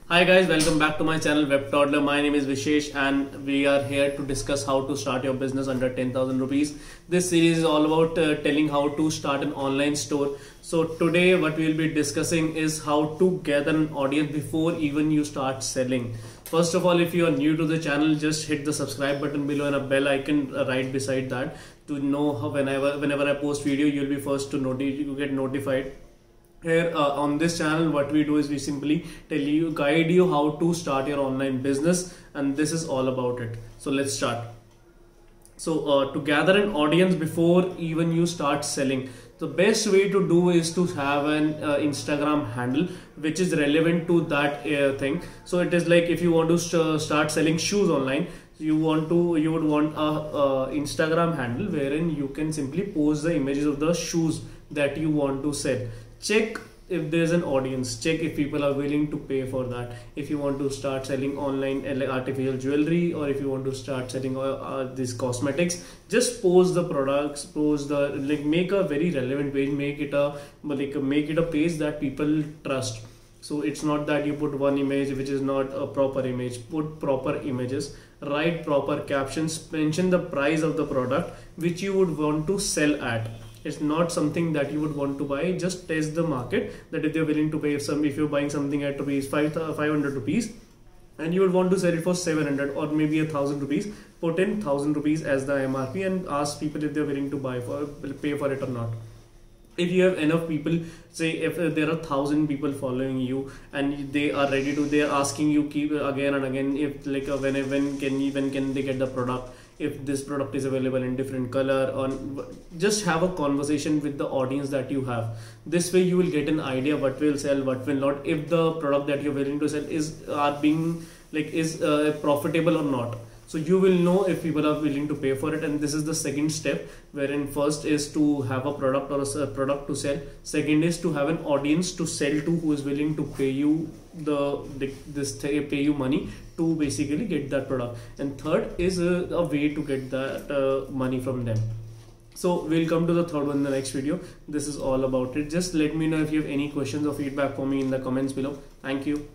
Hi guys, welcome back to my channel Web Toddler. My name is Vishesh and we are here to discuss how to start your business under 10,000 rupees. This series is all about telling how to start an online store. So today what we will be discussing is how to gather an audience before even you start selling. First of all, if you are new to the channel, just hit the subscribe button below and a bell icon right beside that to know how whenever I post video, you'll be first to get notified. Here on this channel, what we do is we simply guide you how to start your online business, and this is all about it. So let's start. So to gather an audience before even you start selling, the best way to do is to have an Instagram handle which is relevant to that thing. So it is like if you want to start selling shoes online, you would want a Instagram handle wherein you can simply post the images of the shoes that you want to sell. Check if there's an audience, check if people are willing to pay for that. If you want to start selling online like artificial jewelry, or if you want to start selling these cosmetics, just post the products, make a very relevant page, make it a page that people trust. So it's not that you put one image which is not a proper image. Put proper images, write proper captions, mention the price of the product which you would want to sell at. It's not something that you would want to buy. Just test the market, that if they're willing to pay if you're buying something at 500 rupees and you would want to sell it for 700 or maybe 1,000 rupees, put in 1,000 rupees as the MRP and ask people if they're willing to pay for it or not. If you have enough people, say if there are 1,000 people following you and they are asking you keep again and again, if like when can they get the product, if this product is available in different color, or just have a conversation with the audience that you have. This way you will get an idea what will sell, what will not, if the product that you're willing to sell is profitable or not. So you will know if people are willing to pay for it. And this is the second step, wherein first is to have a product or a product to sell. Second is to have an audience to sell to who is willing to pay you pay you money to basically get that product. And third is a way to get that money from them. So we'll come to the third one in the next video. This is all about it. Just let me know if you have any questions or feedback for me in the comments below. Thank you.